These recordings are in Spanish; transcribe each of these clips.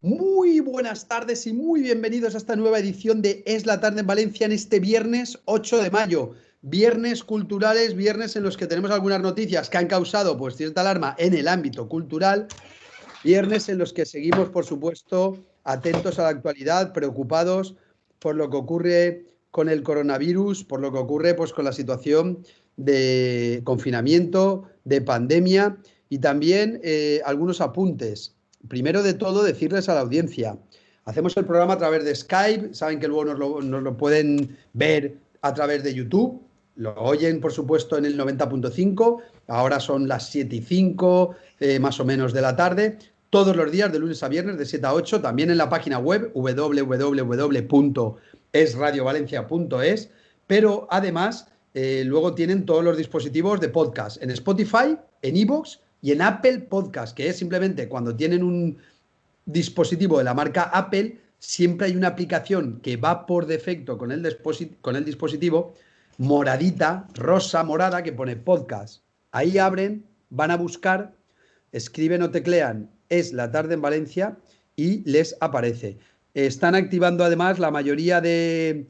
Muy buenas tardes y muy bienvenidos a esta nueva edición de Es la tarde en Valencia en este viernes 8 de mayo. Viernes culturales, viernes en los que tenemos algunas noticias que han causado pues cierta alarma en el ámbito cultural, viernes en los que seguimos, por supuesto, atentos a la actualidad, preocupados por lo que ocurre con el coronavirus, por lo que ocurre pues con la situación de confinamiento, de pandemia y también algunos apuntes. Primero de todo, decirles a la audiencia, hacemos el programa a través de Skype, saben que luego nos lo pueden ver a través de YouTube, lo oyen por supuesto en el 90.5, ahora son las 7:05 más o menos de la tarde, todos los días de lunes a viernes de 7 a 8, también en la página web www.esradiovalencia.es, pero además luego tienen todos los dispositivos de podcast en Spotify, en iVoox y en Apple Podcast, que es simplemente cuando tienen un dispositivo de la marca Apple, siempre hay una aplicación que va por defecto con el dispositivo, moradita, rosa, morada, que pone podcast. Ahí abren, van a buscar, escriben o teclean Es la tarde en Valencia y les aparece. Están activando además la mayoría de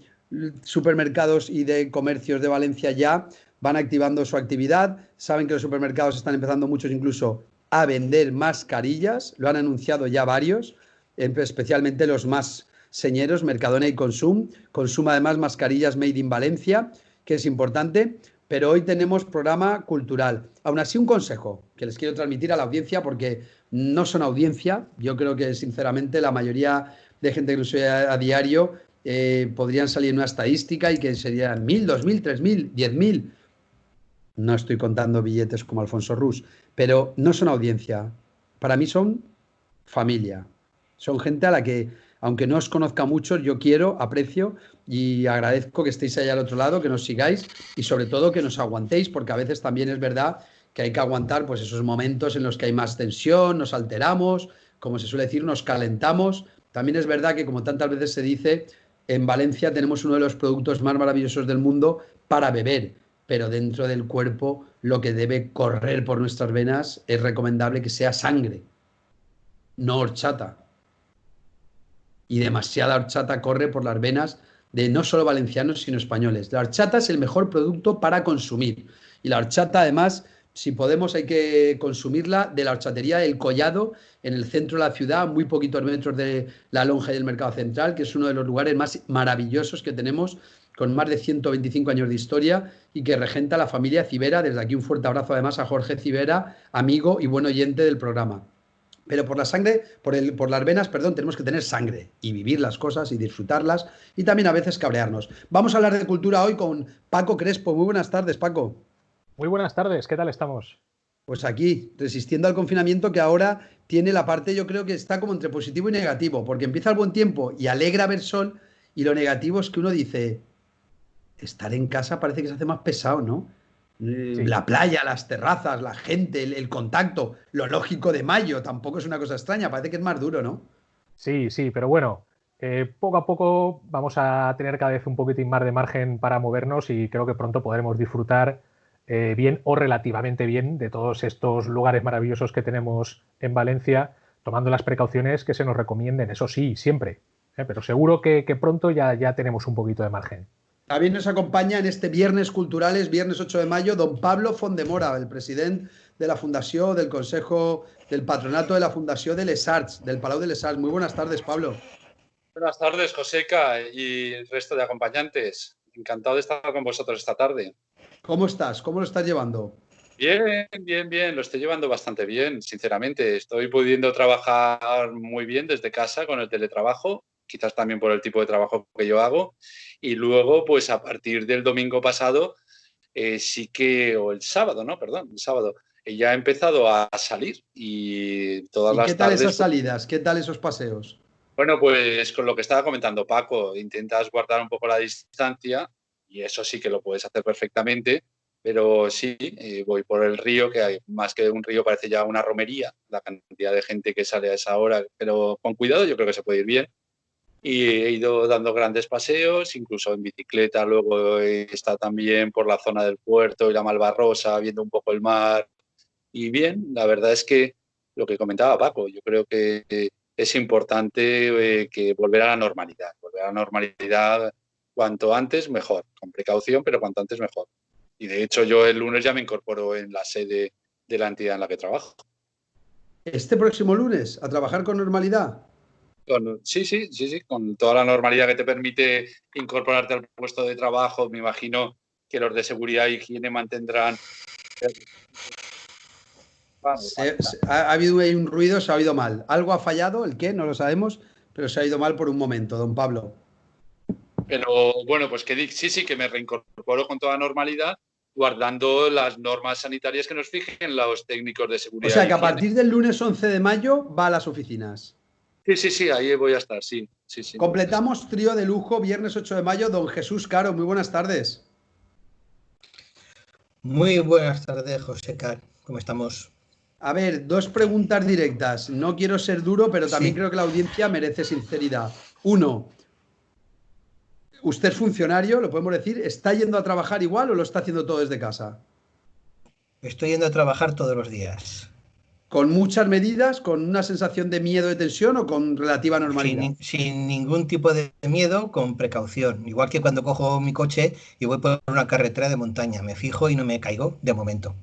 supermercados y de comercios de Valencia ya van activando su actividad. Saben que los supermercados están empezando muchos incluso a vender mascarillas, lo han anunciado ya varios, especialmente los más señeros, Mercadona y Consum. Consum además mascarillas made in Valencia, que es importante, pero hoy tenemos programa cultural. Aún así, un consejo que les quiero transmitir a la audiencia, porque no son audiencia, yo creo que sinceramente la mayoría de gente que nos oye a diario podrían salir en una estadística y que serían 1.000, 2.000, 3.000, 10.000. No estoy contando billetes como Alfonso Rus, pero no son audiencia. Para mí son familia. Son gente a la que, aunque no os conozca mucho, yo quiero, aprecio y agradezco que estéis ahí al otro lado, que nos sigáis y sobre todo que nos aguantéis, porque a veces también es verdad que hay que aguantar pues esos momentos en los que hay más tensión, nos alteramos, como se suele decir, nos calentamos. También es verdad que, como tantas veces se dice, en Valencia tenemos uno de los productos más maravillosos del mundo para beber, pero dentro del cuerpo lo que debe correr por nuestras venas es recomendable que sea sangre, no horchata. Y demasiada horchata corre por las venas de no solo valencianos, sino españoles. La horchata es el mejor producto para consumir. Y la horchata, además, si podemos, hay que consumirla de la horchatería El Collado, en el centro de la ciudad, muy poquitos metros de la lonja del Mercado Central, que es uno de los lugares más maravillosos que tenemos, con más de 125 años de historia y que regenta la familia Civera. Desde aquí un fuerte abrazo además a Jorge Civera, amigo y buen oyente del programa. Pero por la sangre, por las venas, perdón, tenemos que tener sangre y vivir las cosas y disfrutarlas y también a veces cabrearnos. Vamos a hablar de cultura hoy con Paco Crespo. Muy buenas tardes, Paco. Muy buenas tardes, ¿qué tal estamos? Pues aquí, resistiendo al confinamiento que ahora tiene la parte, yo creo que está como entre positivo y negativo, porque empieza el buen tiempo y alegra ver sol y lo negativo es que uno dice, estar en casa parece que se hace más pesado, ¿no? Sí, La playa, las terrazas, la gente, el contacto, lo lógico de mayo, tampoco es una cosa extraña, parece que es más duro, ¿no? sí, pero bueno, poco a poco vamos a tener cada vez un poquitín más de margen para movernos y creo que pronto podremos disfrutar bien o relativamente bien de todos estos lugares maravillosos que tenemos en Valencia, tomando las precauciones que se nos recomienden, eso sí, siempre, pero seguro que pronto ya tenemos un poquito de margen. También nos acompaña en este viernes culturales, viernes 8 de mayo, don Pablo Fondemora, el presidente de la Fundación, del Consejo, del Patronato de la Fundación de Les Arts, del Palau de Les Arts. Muy buenas tardes, Pablo. Buenas tardes, Joseca y el resto de acompañantes. Encantado de estar con vosotros esta tarde. ¿Cómo estás? ¿Cómo lo estás llevando? Bien. Lo estoy llevando bastante bien, sinceramente. Estoy pudiendo trabajar muy bien desde casa con el teletrabajo, quizás también por el tipo de trabajo que yo hago. Y luego, pues a partir del domingo pasado, o el sábado, ¿no? Perdón, el sábado, ya he empezado a salir y todas ¿Y qué las tal esas tardes. salidas? ¿Qué tal esos paseos? Bueno, pues con lo que estaba comentando Paco, intentas guardar un poco la distancia y eso sí que lo puedes hacer perfectamente, pero sí, voy por el río, que hay más que un río, parece ya una romería, la cantidad de gente que sale a esa hora, pero con cuidado yo creo que se puede ir bien. Y he ido dando grandes paseos, incluso en bicicleta, luego está también por la zona del puerto y la Malvarrosa, viendo un poco el mar. Y bien, la verdad es que lo que comentaba Paco, yo creo que es importante que volver a la normalidad. Volver a la normalidad cuanto antes mejor, con precaución, pero cuanto antes mejor. Y de hecho yo el lunes ya me incorporo en la sede de la entidad en la que trabajo. ¿Este próximo lunes a trabajar con normalidad? Sí, con toda la normalidad que te permite incorporarte al puesto de trabajo. Me imagino que los de seguridad e higiene mantendrán... Ha habido ahí un ruido, se ha oído mal. Algo ha fallado, ¿el qué? No lo sabemos, pero se ha ido mal por un momento, don Pablo. Pero bueno, pues que sí, que me reincorporo con toda normalidad, guardando las normas sanitarias que nos fijen los técnicos de seguridad. O sea que a partir del lunes 11 de mayo va a las oficinas. Sí, ahí voy a estar, sí. Completamos trío de lujo, viernes 8 de mayo, don Jesús Caro, muy buenas tardes. Muy buenas tardes, José Car, ¿cómo estamos? A ver, dos preguntas directas. No quiero ser duro, pero también creo que la audiencia merece sinceridad. Uno, usted es funcionario, lo podemos decir, ¿está yendo a trabajar igual o lo está haciendo todo desde casa? Estoy yendo a trabajar todos los días. ¿Con muchas medidas, con una sensación de miedo, de tensión o con relativa normalidad? Sin ningún tipo de miedo, con precaución. Igual que cuando cojo mi coche y voy por una carretera de montaña. Me fijo y no me caigo, de momento.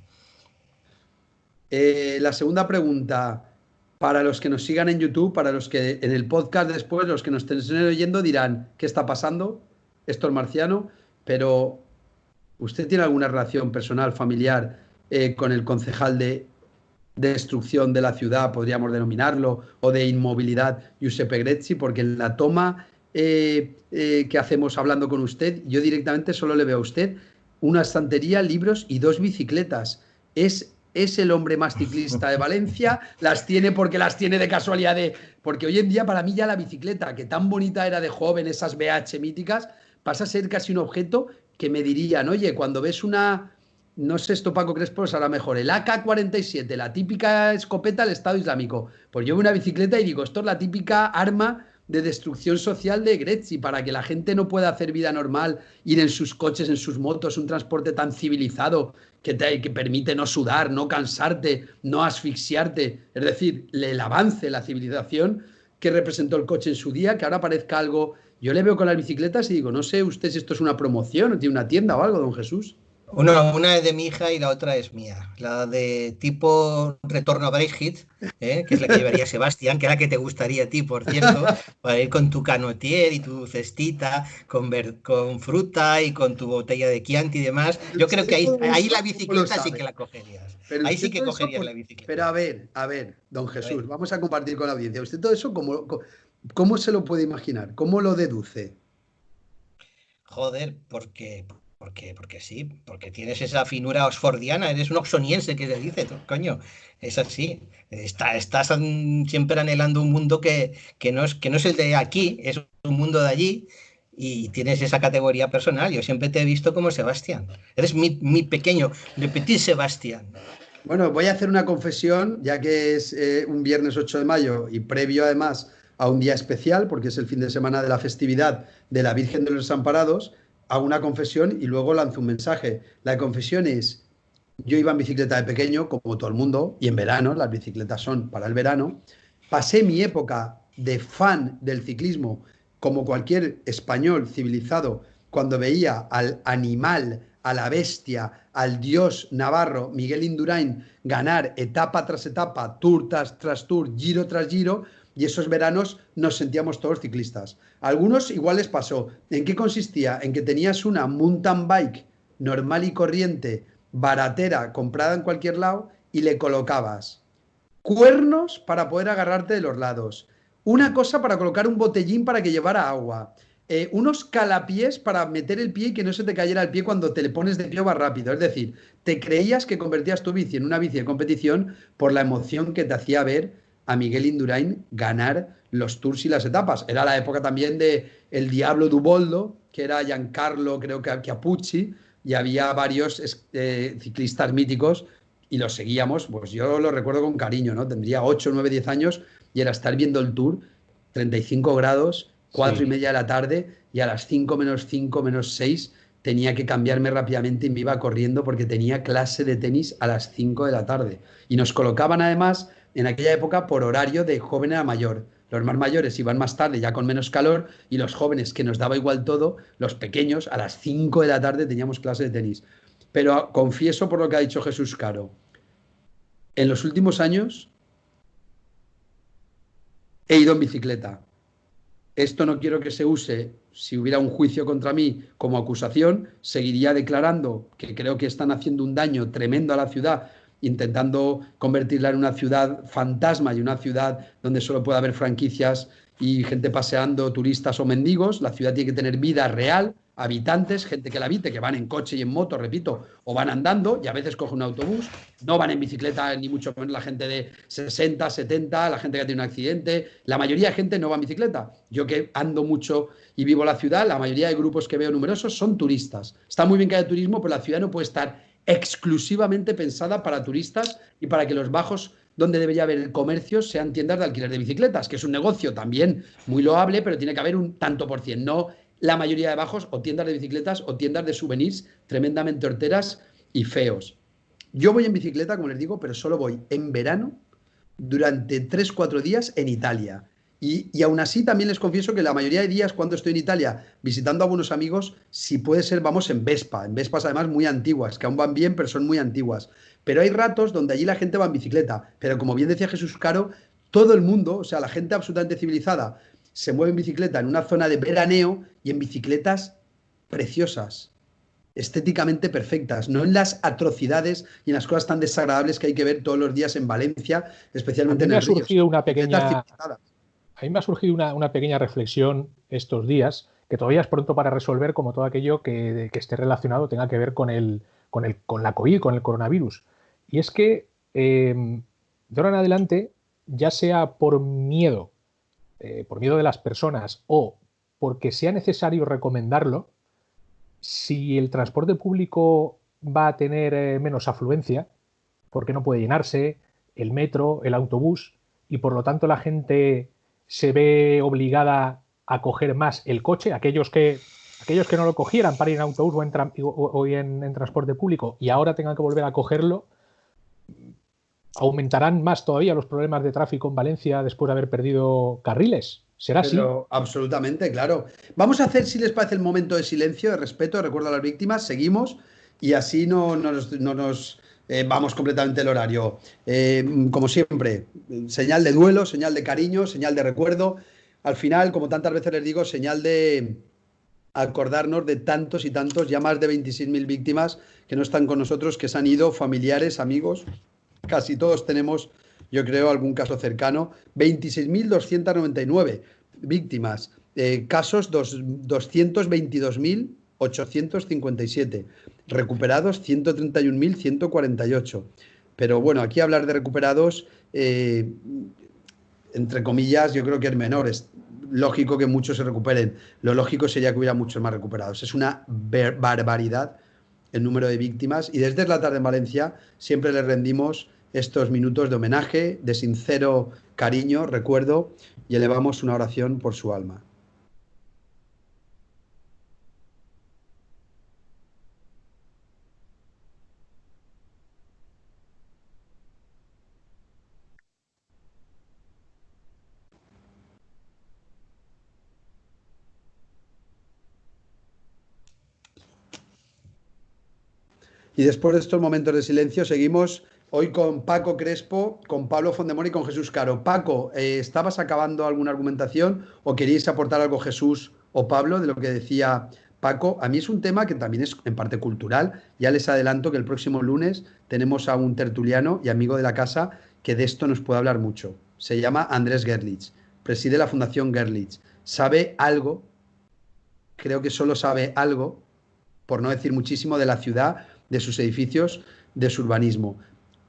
La segunda pregunta, para los que nos sigan en YouTube, para los que en el podcast después, los que nos estén oyendo dirán, ¿qué está pasando? Esto es marciano, pero ¿usted tiene alguna relación personal, familiar con el concejal de destrucción de la ciudad, podríamos denominarlo, o de inmovilidad, Giuseppe Grezzi? Porque en la toma que hacemos hablando con usted, yo directamente solo le veo a usted una estantería, libros y dos bicicletas. Es el hombre más ciclista de Valencia, las tiene porque las tiene de casualidad porque hoy en día para mí ya la bicicleta, que tan bonita era de joven, esas BH míticas, pasa a ser casi un objeto que me dirían, oye, cuando ves una, no sé, esto Paco Crespo será mejor, el AK-47, la típica escopeta del Estado Islámico, pues yo veo una bicicleta y digo, esto es la típica arma de destrucción social de Grezzi, para que la gente no pueda hacer vida normal, ir en sus coches, en sus motos, un transporte tan civilizado que permite no sudar, no cansarte, no asfixiarte. Es decir, el avance, la civilización que representó el coche en su día, que ahora parezca algo... Yo le veo con las bicicletas y digo, no sé usted si esto es una promoción o tiene una tienda o algo, don Jesús. Una es de mi hija y la otra es mía. La de tipo Retorno a Braeshead, que es la que llevaría Sebastián, que es la que te gustaría a ti, por cierto, para ir con tu canotier y tu cestita, con fruta y con tu botella de Chianti y demás. Yo creo que ahí la bicicleta sí que la cogerías. Pero ahí sí que cogerías eso, la bicicleta. Pero a ver, don Jesús, vamos a compartir con la audiencia. ¿Usted todo eso cómo se lo puede imaginar? ¿Cómo lo deduce? Joder, porque sí, porque tienes esa finura oxfordiana, eres un oxoniense que se dice, coño, es así. Estás siempre anhelando un mundo que no es el de aquí, es un mundo de allí, y tienes esa categoría personal. Yo siempre te he visto como Sebastián. Eres mi pequeño, le petit Sebastián. Bueno, voy a hacer una confesión, ya que es un viernes 8 de mayo y previo además a un día especial, porque es el fin de semana de la festividad de la Virgen de los Desamparados. Hago una confesión y luego lanzo un mensaje. La confesión es, yo iba en bicicleta de pequeño, como todo el mundo, y en verano, las bicicletas son para el verano. Pasé mi época de fan del ciclismo, como cualquier español civilizado, cuando veía al animal, a la bestia, al dios navarro, Miguel Indurain, ganar etapa tras etapa, tour tras tour, giro tras giro, y esos veranos nos sentíamos todos ciclistas. A algunos igual les pasó. ¿En qué consistía? En que tenías una mountain bike normal y corriente, baratera, comprada en cualquier lado, y le colocabas cuernos para poder agarrarte de los lados, una cosa para colocar un botellín para que llevara agua, unos calapiés para meter el pie y que no se te cayera el pie cuando te le pones de pie o vas rápido. Es decir, te creías que convertías tu bici en una bici de competición por la emoción que te hacía ver a Miguel Indurain ganar los tours y las etapas. Era la época también de el Diablo d'Uboldo, que era Giancarlo, creo que Chiappucci, y había varios ciclistas míticos y los seguíamos. Pues yo lo recuerdo con cariño, ¿no? Tendría 8, 9, 10 años y era estar viendo el Tour, 35 grados, 4 y media de la tarde, y a las 5 menos 5 menos 6 tenía que cambiarme rápidamente y me iba corriendo porque tenía clase de tenis a las 5 de la tarde. Y nos colocaban además en aquella época por horario de joven a mayor. Los más mayores iban más tarde, ya con menos calor, y los jóvenes, que nos daba igual todo, los pequeños, a las 5 de la tarde teníamos clase de tenis. Pero confieso por lo que ha dicho Jesús Caro, en los últimos años he ido en bicicleta. Esto no quiero que se use, si hubiera un juicio contra mí como acusación, seguiría declarando que creo que están haciendo un daño tremendo a la ciudad, intentando convertirla en una ciudad fantasma y una ciudad donde solo puede haber franquicias y gente paseando, turistas o mendigos. La ciudad tiene que tener vida real, habitantes, gente que la habite, que van en coche y en moto, repito, o van andando y a veces cogen un autobús. No van en bicicleta, ni mucho menos la gente de 60, 70, la gente que tiene un accidente. La mayoría de gente no va en bicicleta. Yo que ando mucho y vivo la ciudad, la mayoría de grupos que veo numerosos son turistas. Está muy bien que haya turismo, pero la ciudad no puede estar exclusivamente pensada para turistas y para que los bajos donde debería haber el comercio sean tiendas de alquiler de bicicletas, que es un negocio también muy loable, pero tiene que haber un tanto por cien, no la mayoría de bajos o tiendas de bicicletas o tiendas de souvenirs tremendamente horteras y feos. Yo voy en bicicleta, como les digo, pero solo voy en verano durante 3-4 días en Italia. Y aún así también les confieso que la mayoría de días cuando estoy en Italia visitando a buenos amigos, si puede ser, vamos en Vespa, en Vespas además muy antiguas, que aún van bien, pero son muy antiguas. Pero hay ratos donde allí la gente va en bicicleta, pero como bien decía Jesús Caro, todo el mundo, o sea, la gente absolutamente civilizada, se mueve en bicicleta en una zona de veraneo y en bicicletas preciosas, estéticamente perfectas, no en las atrocidades y en las cosas tan desagradables que hay que ver todos los días en Valencia, especialmente en el Río. A mí me ha surgido una pequeña reflexión estos días, que todavía es pronto para resolver, como todo aquello que esté relacionado, tenga que ver con la COVID, con el coronavirus. Y es que de ahora en adelante, ya sea por miedo de las personas o porque sea necesario recomendarlo, si el transporte público va a tener menos afluencia, porque no puede llenarse, el metro, el autobús, y por lo tanto la gente se ve obligada a coger más el coche, aquellos que no lo cogieran para ir en autobús o en transporte público y ahora tengan que volver a cogerlo, aumentarán más todavía los problemas de tráfico en Valencia después de haber perdido carriles. ¿Será así? Absolutamente, claro. Vamos a hacer, si les parece, el momento de silencio, de respeto, de recuerdo a las víctimas. Seguimos y así no nos vamos completamente el horario. Como siempre, señal de duelo, señal de cariño, señal de recuerdo. Al final, como tantas veces les digo, señal de acordarnos de tantos y tantos, ya más de 26.000 víctimas que no están con nosotros, que se han ido, familiares, amigos. Casi todos tenemos, yo creo, algún caso cercano. 26.299 víctimas. Casos 222.857. Recuperados 131.148. Pero bueno, aquí hablar de recuperados, entre comillas, yo creo que es menor. Es lógico que muchos se recuperen. Lo lógico sería que hubiera muchos más recuperados. Es una barbaridad el número de víctimas y desde la tarde en Valencia siempre les rendimos estos minutos de homenaje, de sincero cariño, recuerdo y elevamos una oración por su alma. Y después de estos momentos de silencio seguimos hoy con Paco Crespo, con Pablo Fondemora y con Jesús Caro. Paco, ¿estabas acabando alguna argumentación o queríais aportar algo Jesús o Pablo de lo que decía Paco? A mí es un tema que también es en parte cultural. Ya les adelanto que el próximo lunes tenemos a un tertuliano y amigo de la casa que de esto nos puede hablar mucho. Se llama Andrés Gerlitz, preside la Fundación Gerlitz. Sabe algo, creo que solo sabe algo, por no decir muchísimo, de la ciudad, de sus edificios, de su urbanismo.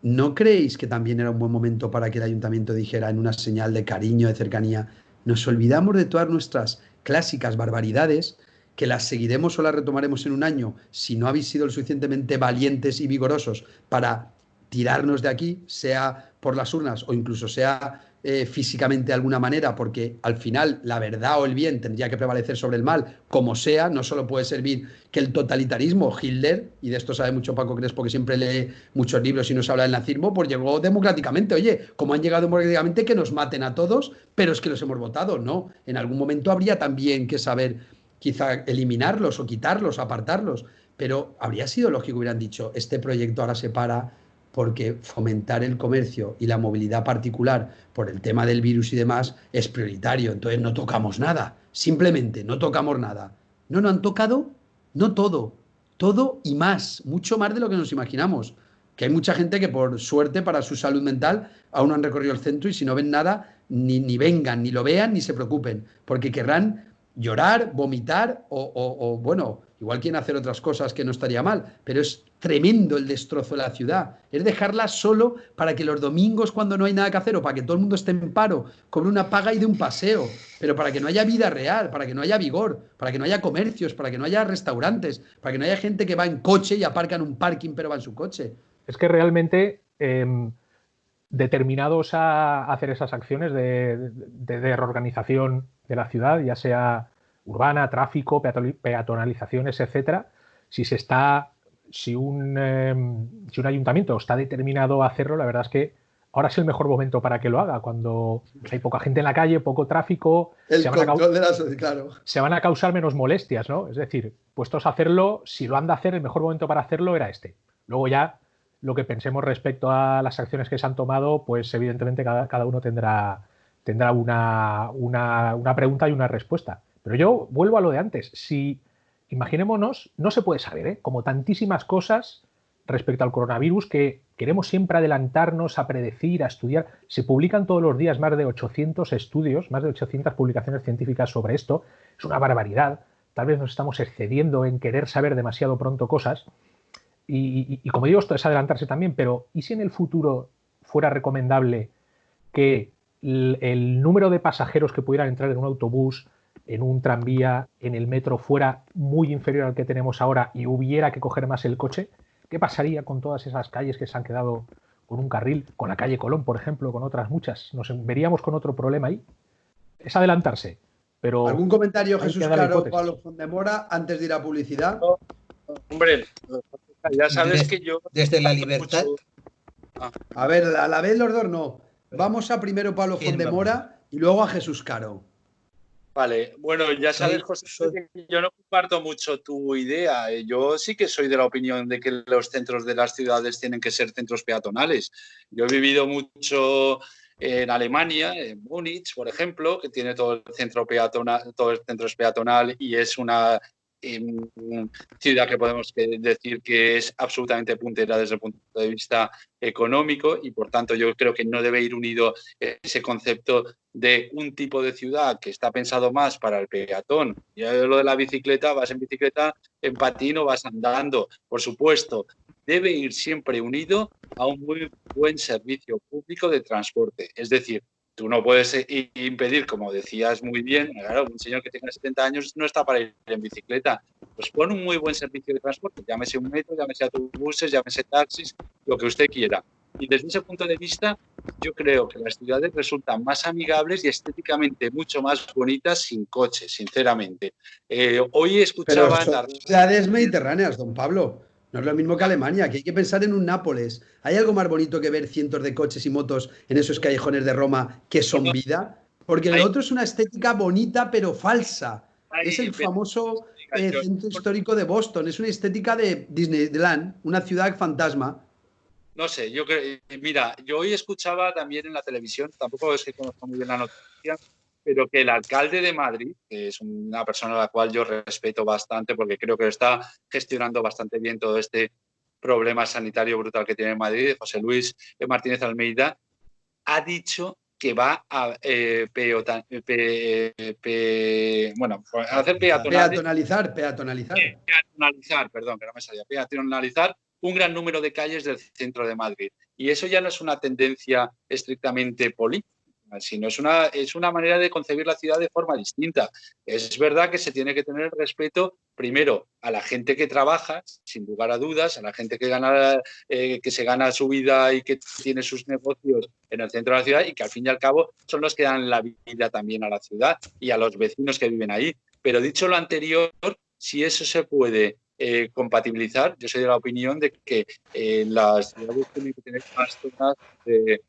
¿No creéis que también era un buen momento para que el ayuntamiento dijera en una señal de cariño, de cercanía, nos olvidamos de todas nuestras clásicas barbaridades, que las seguiremos o las retomaremos en un año si no habéis sido lo suficientemente valientes y vigorosos para tirarnos de aquí, sea por las urnas o incluso sea físicamente de alguna manera, porque al final la verdad o el bien tendría que prevalecer sobre el mal, como sea. No solo puede servir que el totalitarismo, Hitler, y de esto sabe mucho Paco Crespo, que siempre lee muchos libros y nos habla del nazismo, pues llegó democráticamente. Oye, como han llegado democráticamente, que nos maten a todos, pero es que los hemos votado. No, en algún momento habría también que saber quizá eliminarlos o quitarlos, apartarlos, pero habría sido lógico que hubieran dicho, este proyecto ahora se para porque fomentar el comercio y la movilidad particular por el tema del virus y demás es prioritario. Entonces no tocamos nada, simplemente no tocamos nada. No han tocado, no todo, todo y más, mucho más de lo que nos imaginamos. Que hay mucha gente que por suerte para su salud mental aún no han recorrido el centro y si no ven nada, ni vengan, ni lo vean, ni se preocupen, porque querrán llorar, vomitar o bueno, igual quieren hacer otras cosas que no estaría mal, pero es tremendo el destrozo de la ciudad. Es dejarla solo para que los domingos, cuando no hay nada que hacer, o para que todo el mundo esté en paro, cobre una paga y de un paseo, pero para que no haya vida real, para que no haya vigor, para que no haya comercios, para que no haya restaurantes, para que no haya gente que va en coche y aparca en un parking, pero va en su coche. Es que realmente determinados a hacer esas acciones de reorganización de la ciudad, ya sea urbana, tráfico, peatonalizaciones, etcétera, si un ayuntamiento está determinado a hacerlo, la verdad es que ahora es el mejor momento para que lo haga, cuando hay poca gente en la calle, poco tráfico, el control de la sociedad, claro. Se van a causar menos molestias, ¿no? Es decir, puestos a hacerlo, si lo han de hacer, el mejor momento para hacerlo era este. Luego ya lo que pensemos respecto a las acciones que se han tomado, pues evidentemente cada uno tendrá una pregunta y una respuesta. Pero yo vuelvo a lo de antes. Si imaginémonos, no se puede saber, ¿eh? Como tantísimas cosas respecto al coronavirus que queremos siempre adelantarnos a predecir, a estudiar. Se publican todos los días más de 800 estudios, más de 800 publicaciones científicas sobre esto. Es una barbaridad. Tal vez nos estamos excediendo en querer saber demasiado pronto cosas. Y como digo, esto es adelantarse también, pero ¿y si en el futuro fuera recomendable que el número de pasajeros que pudieran entrar en un autobús, en un tranvía, en el metro fuera muy inferior al que tenemos ahora y hubiera que coger más el coche? ¿Qué pasaría con todas esas calles que se han quedado con un carril? Con la calle Colón, por ejemplo, con otras muchas. Nos veríamos con otro problema ahí. Es adelantarse, pero... ¿Algún comentario, Jesús Caro, Pablo Fondemora, antes de ir a publicidad? No, hombre, ya sabes que yo... Desde la libertad... A ver, a la vez los dos no. Vamos a primero Pablo Fondemora y luego a Jesús Caro. Vale, bueno, ya sabes, José, que yo no comparto mucho tu idea. Yo sí que soy de la opinión de que los centros de las ciudades tienen que ser centros peatonales. Yo he vivido mucho en Alemania, en Múnich, por ejemplo, que tiene todo el centro es peatonal y es una ciudad que podemos decir que es absolutamente puntera desde el punto de vista económico y por tanto yo creo que no debe ir unido ese concepto de un tipo de ciudad que está pensado más para el peatón. Ya lo de la bicicleta, vas en bicicleta, en patín o vas andando, por supuesto. Debe ir siempre unido a un muy buen servicio público de transporte. Es decir, tú no puedes impedir, como decías muy bien, claro, un señor que tenga 70 años no está para ir en bicicleta. Pues pon un muy buen servicio de transporte, llámese un metro, llámese autobuses, llámese taxis, lo que usted quiera. Y desde ese punto de vista, yo creo que las ciudades resultan más amigables y estéticamente mucho más bonitas sin coche, sinceramente. Hoy escuchaba... Pero son ciudades mediterráneas, don Pablo. No es lo mismo que Alemania, que hay que pensar en un Nápoles. ¿Hay algo más bonito que ver cientos de coches y motos en esos callejones de Roma que son vida? Porque lo otro es una estética bonita pero falsa. Es el famoso centro histórico de Boston. Es una estética de Disneyland, una ciudad fantasma. No sé, yo creo, mira, yo hoy escuchaba también en la televisión, tampoco es que conozco muy bien la noticia, pero que el alcalde de Madrid, que es una persona a la cual yo respeto bastante porque creo que está gestionando bastante bien todo este problema sanitario brutal que tiene Madrid, José Luis Martínez Almeida, ha dicho que va a hacer peatonalizar un gran número de calles del centro de Madrid. Y eso ya no es una tendencia estrictamente política, sino es una manera de concebir la ciudad de forma distinta. Es verdad que se tiene que tener respeto, primero, a la gente que trabaja, sin lugar a dudas, a la gente que se gana su vida y que tiene sus negocios en el centro de la ciudad y que al fin y al cabo son los que dan la vida también a la ciudad y a los vecinos que viven ahí. Pero dicho lo anterior, si eso se puede compatibilizar, yo soy de la opinión de que las ciudades tienen que tener más zonas de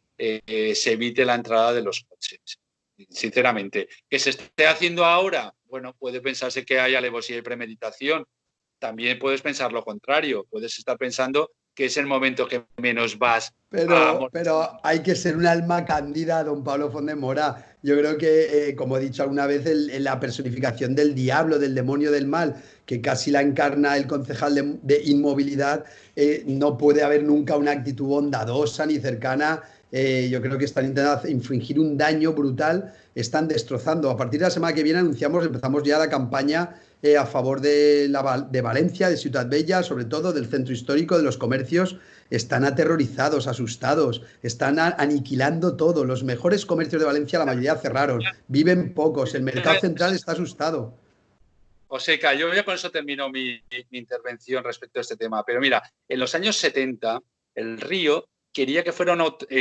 se evite la entrada de los coches. Sinceramente, que se esté haciendo ahora, bueno, puede pensarse que hay alevosía y premeditación. También puedes pensar lo contrario. Puedes estar pensando que es el momento que menos vas pero hay que ser un alma cándida, don Pablo Font-de-Mora. Yo creo que, como he dicho alguna vez, la personificación del diablo, del demonio del mal, que casi la encarna el concejal de inmovilidad, no puede haber nunca una actitud bondadosa ni cercana. Yo creo que están intentando infligir un daño brutal, están destrozando. A partir de la semana que viene empezamos ya la campaña a favor de Valencia, de Ciutat Bella, sobre todo del centro histórico, de los comercios. Están aterrorizados, asustados, están aniquilando todo. Los mejores comercios de Valencia, la mayoría cerraron, viven pocos, el mercado central está asustado. Oseca, yo ya con eso termino mi intervención respecto a este tema. Pero mira, en los años 70, el Río quería que fuera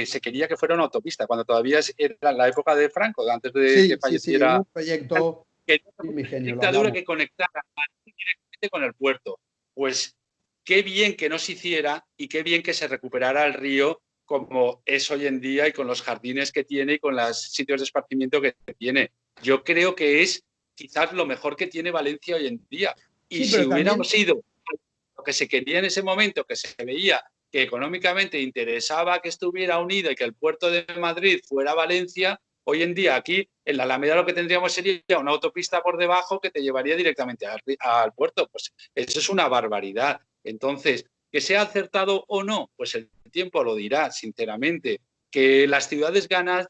se quería que fuera una autopista, cuando todavía era la época de Franco, antes de que falleciera. Sí, un proyecto dictadura que conectara directamente con el puerto. Pues qué bien que no se hiciera y qué bien que se recuperara el río como es hoy en día y con los jardines que tiene y con los sitios de esparcimiento que tiene. Yo creo que es quizás lo mejor que tiene Valencia hoy en día. Y si hubiéramos ido lo que se quería en ese momento, que se veía que económicamente interesaba que estuviera unido y que el puerto de Madrid fuera Valencia, hoy en día aquí en la Alameda lo que tendríamos sería una autopista por debajo que te llevaría directamente al puerto. Pues eso es una barbaridad. Entonces, que sea acertado o no, pues el tiempo lo dirá, sinceramente. Que las ciudades ganan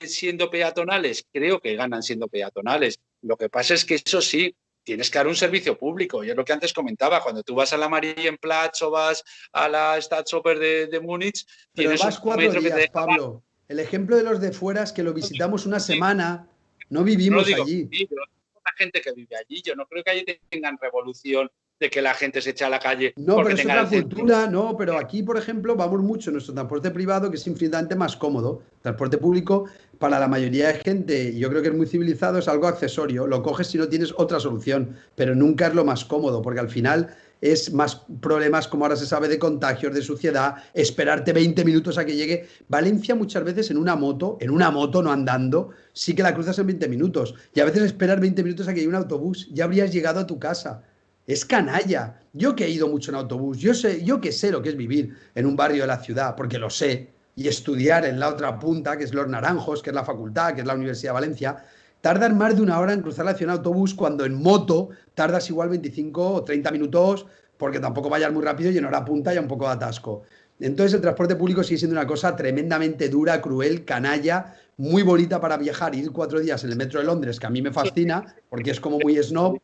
siendo peatonales, creo que ganan siendo peatonales. Lo que pasa es que eso sí, tienes que dar un servicio público. Y es lo que antes comentaba, cuando tú vas a la Marienplatz o vas a la Staatsoper de Múnich, pero tienes vas 4 días, que te Pablo. El ejemplo de los de fuera es que lo visitamos una semana, no vivimos allí. Sí, pero la gente que vive allí, yo no creo que allí tengan revolución de que la gente se eche a la calle. No, pero es otra cultura, no, pero aquí, por ejemplo, vamos mucho en nuestro transporte privado, que es infinitamente más cómodo. Transporte público, para la mayoría de gente, yo creo que es muy civilizado, es algo accesorio. Lo coges si no tienes otra solución, pero nunca es lo más cómodo, porque al final es más problemas, como ahora se sabe, de contagios, de suciedad, esperarte 20 minutos a que llegue. Valencia muchas veces en una moto no andando, sí que la cruzas en 20 minutos. Y a veces esperar 20 minutos a que llegue un autobús, ya habrías llegado a tu casa. Es canalla. Yo que he ido mucho en autobús, yo que sé lo que es vivir en un barrio de la ciudad, porque lo sé, y estudiar en la otra punta, que es Los Naranjos, que es la facultad, que es la Universidad de Valencia, tardas más de una hora en cruzar la ciudad en autobús, cuando en moto tardas igual 25 o 30 minutos, porque tampoco vayas muy rápido y en hora punta ya un poco de atasco. Entonces el transporte público sigue siendo una cosa tremendamente dura, cruel, canalla, muy bonita para viajar, ir 4 días en el metro de Londres, que a mí me fascina, porque es como muy snob.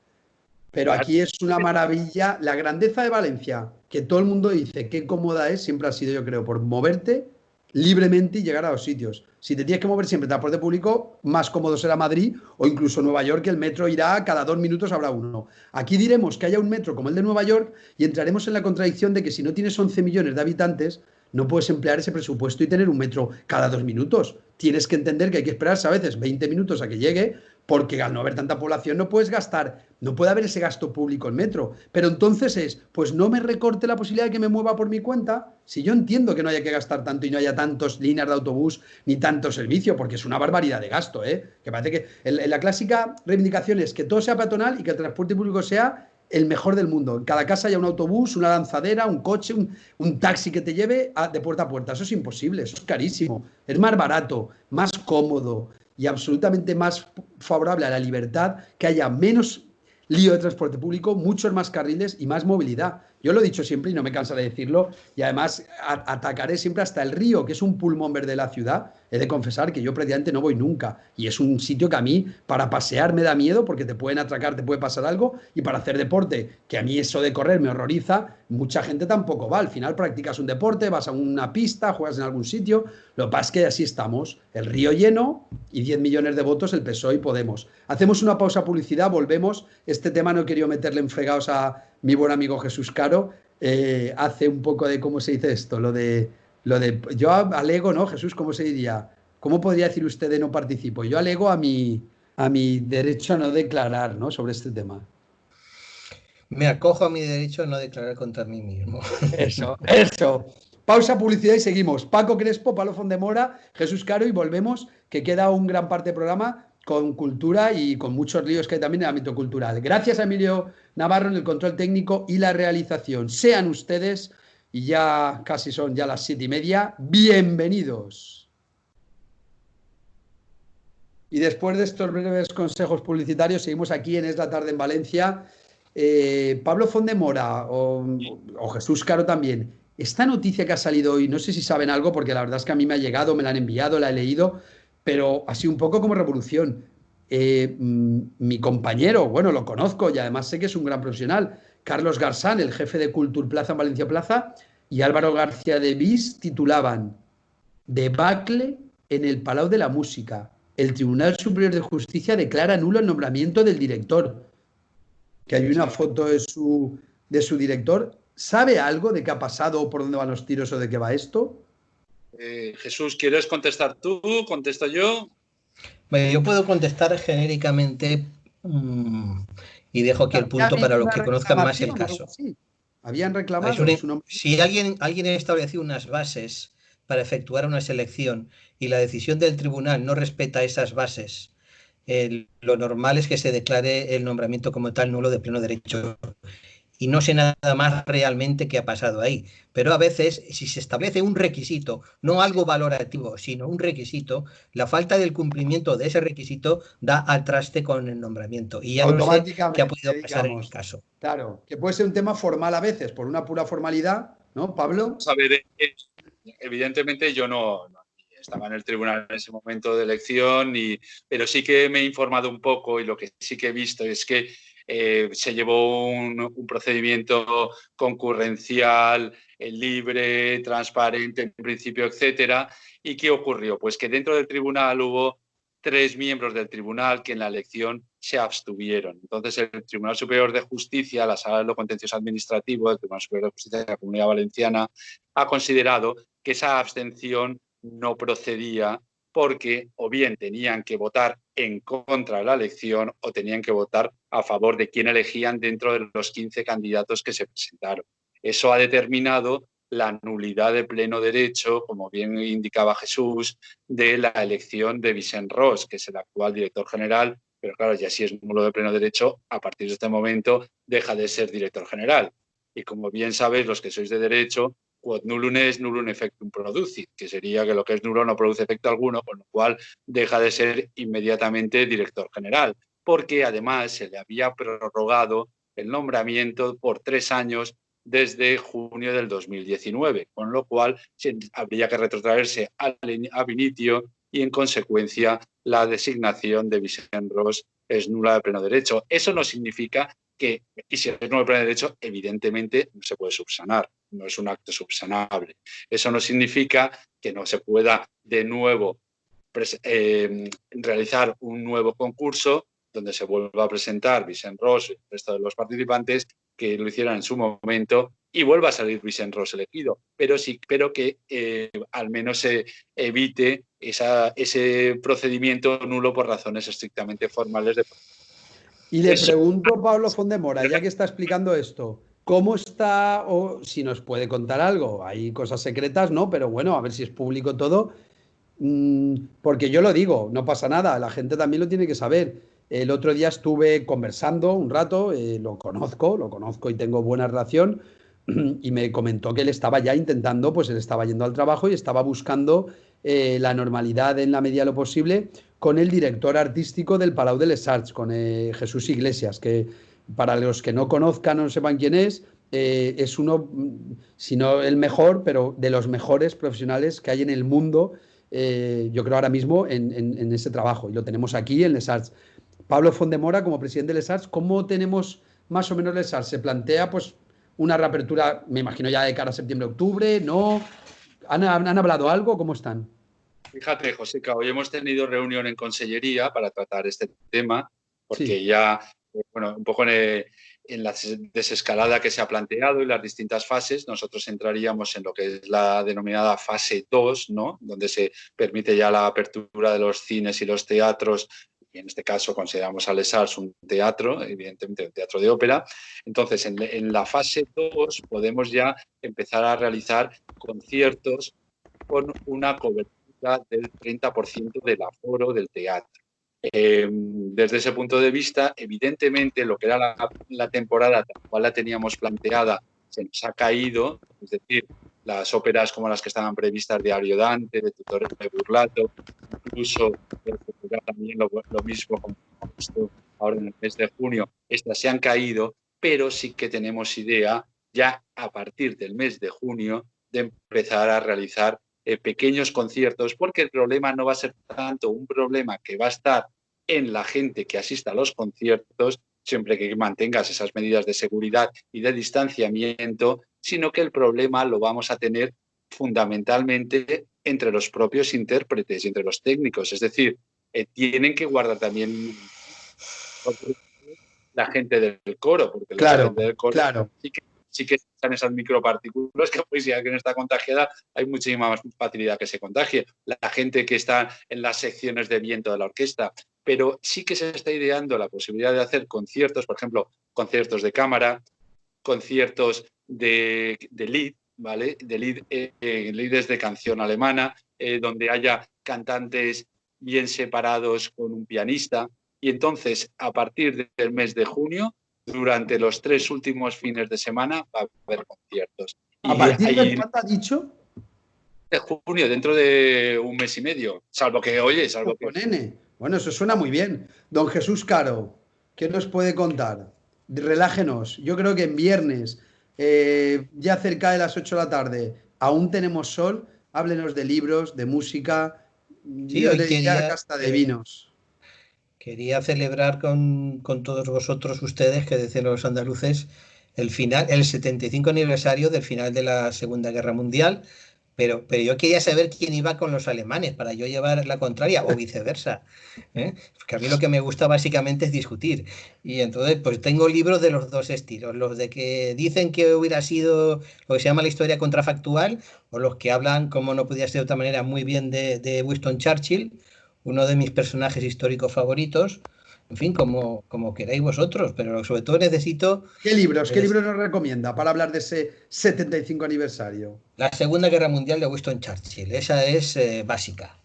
Pero aquí es una maravilla. La grandeza de Valencia, que todo el mundo dice qué cómoda es, siempre ha sido, yo creo, por moverte libremente y llegar a los sitios. Si te tienes que mover siempre en transporte público, más cómodo será Madrid o incluso Nueva York, que el metro irá cada 2 minutos habrá uno. Aquí diremos que haya un metro como el de Nueva York y entraremos en la contradicción de que si no tienes 11 millones de habitantes, no puedes emplear ese presupuesto y tener un metro cada 2 minutos. Tienes que entender que hay que esperarse a veces 20 minutos a que llegue, porque al no haber tanta población no puedes gastar, no puede haber ese gasto público en metro. Pero entonces pues no me recorte la posibilidad de que me mueva por mi cuenta. Si yo entiendo que no haya que gastar tanto y no haya tantos líneas de autobús ni tanto servicio, porque es una barbaridad de gasto, que parece que la clásica reivindicación es que todo sea peatonal y que el transporte público sea el mejor del mundo. En cada casa haya un autobús, una lanzadera, un coche, un taxi que te lleve de puerta a puerta. Eso es imposible, eso es carísimo. Es más barato, más cómodo y absolutamente más favorable a la libertad, que haya menos lío de transporte público, muchos más carriles y más movilidad. Yo lo he dicho siempre y no me cansaré de decirlo, y además atacaré siempre hasta el río, que es un pulmón verde de la ciudad. He de confesar que yo prácticamente no voy nunca, y es un sitio que a mí para pasear me da miedo porque te pueden atracar, te puede pasar algo, y para hacer deporte, que a mí eso de correr me horroriza, mucha gente tampoco va. Al final practicas un deporte, vas a una pista, juegas en algún sitio. Lo que pasa es que así estamos, el río lleno y 10 millones de votos el PSOE y Podemos. Hacemos una pausa publicidad, volvemos. Este tema no he querido meterle en fregados a mi buen amigo Jesús Caro. Hace un poco de, ¿cómo se dice esto? Yo alego, ¿no, Jesús? ¿Cómo se diría? ¿Cómo podría decir usted de no participo? Yo alego a mi derecho a no declarar, ¿no?, sobre este tema. Me acojo a mi derecho a no declarar contra mí mismo. Eso. Pausa, publicidad y seguimos. Paco Crespo, Pablo Fondemora, Jesús Caro, y volvemos, que queda un gran parte del programa con cultura y con muchos líos que hay también en el ámbito cultural. Gracias a Emilio Navarro en el control técnico y la realización. Sean ustedes, y ya casi son ya las 7:30, bienvenidos. Y después de estos breves consejos publicitarios, seguimos aquí en Es la Tarde en Valencia. Pablo Fondemora o Jesús Caro también. Esta noticia que ha salido hoy, no sé si saben algo, porque la verdad es que a mí me ha llegado, me la han enviado, la he leído, pero ha sido un poco como revolución. Mi compañero, bueno, lo conozco y además sé que es un gran profesional, Carlos Garzán, el jefe de Cultur Plaza en Valencia Plaza, y Álvaro García de Vis titulaban Debacle en el Palau de la Música. El Tribunal Superior de Justicia declara nulo el nombramiento del director. Que hay una foto de su director. ¿Sabe algo de qué ha pasado o por dónde van los tiros o de qué va esto? Jesús, ¿quieres contestar tú? ¿Contesto yo? Bueno, yo puedo contestar genéricamente y dejo aquí el punto para los que conozcan más el caso. Sí. Habían reclamado su nombre. Si alguien ha establecido unas bases para efectuar una selección y la decisión del tribunal no respeta esas bases, lo normal es que se declare el nombramiento como tal nulo de pleno derecho. Y no sé nada más realmente qué ha pasado ahí. Pero a veces, si se establece un requisito, no algo valorativo, sino un requisito, la falta del cumplimiento de ese requisito da al traste con el nombramiento. Y ya no sé qué ha podido pasar en el caso. Claro, que puede ser un tema formal a veces, por una pura formalidad, ¿no, Pablo? A ver, evidentemente yo no estaba en el tribunal en ese momento de elección, pero sí que me he informado un poco y lo que sí que he visto es que se llevó un procedimiento concurrencial, libre, transparente en principio, etcétera. ¿Y qué ocurrió? Pues que dentro del tribunal hubo 3 miembros del tribunal que en la elección se abstuvieron. Entonces, el Tribunal Superior de Justicia, la Sala de lo Contencioso Administrativo del Tribunal Superior de Justicia de la Comunidad Valenciana, ha considerado que esa abstención no procedía porque o bien tenían que votar en contra de la elección o tenían que votar a favor de quién elegían dentro de los 15 candidatos que se presentaron. Eso ha determinado la nulidad de pleno derecho, como bien indicaba Jesús, de la elección de Vicent Ros, que es el actual director general, pero claro, ya si es nulo de pleno derecho, a partir de este momento deja de ser director general. Y como bien sabéis, los que sois de derecho, quod nullum est, nullum effectum producit, que sería que lo que es nulo no produce efecto alguno, con lo cual deja de ser inmediatamente director general, porque además se le había prorrogado el nombramiento por 3 años desde junio del 2019, con lo cual habría que retrotraerse ab initio y, en consecuencia, la designación de Vicent Ros es nula de pleno derecho. Eso no significa que, y si es nulo de pleno derecho, evidentemente no se puede subsanar, no es un acto subsanable. Eso no significa que no se pueda de nuevo realizar un nuevo concurso donde se vuelva a presentar Vicent Ros y el resto de los participantes que lo hicieran en su momento y vuelva a salir Vicent Ros elegido. Pero sí, pero que al menos se evite ese procedimiento nulo por razones estrictamente formales. Y le pregunto, Pablo Fondemora, ya que está explicando esto, ¿cómo está, o si nos puede contar algo? Hay cosas secretas, ¿no? Pero bueno, a ver si es público todo. Porque yo lo digo, no pasa nada, la gente también lo tiene que saber. El otro día estuve conversando un rato, lo conozco y tengo buena relación, y me comentó que él estaba ya intentando, pues él estaba yendo al trabajo y estaba buscando la normalidad en la medida de lo posible con el director artístico del Palau de les Arts, con Jesús Iglesias, que para los que no conozcan o no sepan quién es es uno, si no el mejor, pero de los mejores profesionales que hay en el mundo, yo creo ahora mismo en ese trabajo. Y lo tenemos aquí en Les Arts. Pablo Fondemora, como presidente de Les Arts, ¿cómo tenemos más o menos Les Arts? ¿Se plantea pues una reapertura, me imagino ya de cara a septiembre-octubre? ¿No? ¿Han hablado algo? ¿Cómo están? Fíjate, José, que hoy hemos tenido reunión en Consellería para tratar este tema, porque Sí. ya, bueno, un poco en la desescalada que se ha planteado y las distintas fases, nosotros entraríamos en lo que es la denominada fase 2, ¿no? Donde se permite ya la apertura de los cines y los teatros, y en este caso consideramos a Les Arts un teatro, evidentemente un teatro de ópera. Entonces, en la fase 2 podemos ya empezar a realizar conciertos con una cobertura del 30% del aforo del teatro. Desde ese punto de vista, evidentemente, lo que era la temporada tal cual la teníamos planteada se nos ha caído, es decir, las óperas como las que estaban previstas de Ariodante, de Tutore de Burlato, incluso también lo mismo como esto ahora en el mes de junio, estas se han caído, pero sí que tenemos idea ya a partir del mes de junio de empezar a realizar pequeños conciertos, porque el problema no va a ser tanto un problema que va a estar en la gente que asista a los conciertos, siempre que mantengas esas medidas de seguridad y de distanciamiento, sino que el problema lo vamos a tener fundamentalmente entre los propios intérpretes y entre los técnicos. Es decir, tienen que guardar también la gente del coro, porque la gente del coro sí que están esas micropartículas que pues, si alguien está contagiada hay muchísima más facilidad que se contagie. La gente que está en las secciones de viento de la orquesta, pero sí que se está ideando la posibilidad de hacer conciertos, por ejemplo, conciertos de cámara, conciertos de lead, ¿vale? De leads de canción alemana, donde haya cantantes bien separados con un pianista. Y entonces, a partir del mes de junio, durante los 3 últimos fines de semana, va a haber conciertos. ¿A partir de cuándo ha dicho? De junio, dentro de un mes y medio. Salvo que. Nene. Bueno, eso suena muy bien. Don Jesús Caro, ¿qué nos puede contar? Relájenos. Yo creo que en viernes, ya cerca de las 8 de la tarde, aún tenemos sol. Háblenos de libros, de música, Sí, yo te diría que hasta de vinos. Quería celebrar con todos vosotros, ustedes, que decían los andaluces, el 75 aniversario del final de la Segunda Guerra Mundial, pero yo quería saber quién iba con los alemanes para yo llevar la contraria o viceversa, ¿eh? Porque a mí lo que me gusta básicamente es discutir. Y entonces, pues tengo libros de los dos estilos, los de que dicen que hubiera sido lo que se llama la historia contrafactual, o los que hablan, como no podía ser de otra manera, muy bien de Winston Churchill, uno de mis personajes históricos favoritos. En fin, como queráis vosotros, pero sobre todo necesito... ¿Qué libros nos recomienda para hablar de ese 75 aniversario? La Segunda Guerra Mundial de Winston Churchill, esa es básica.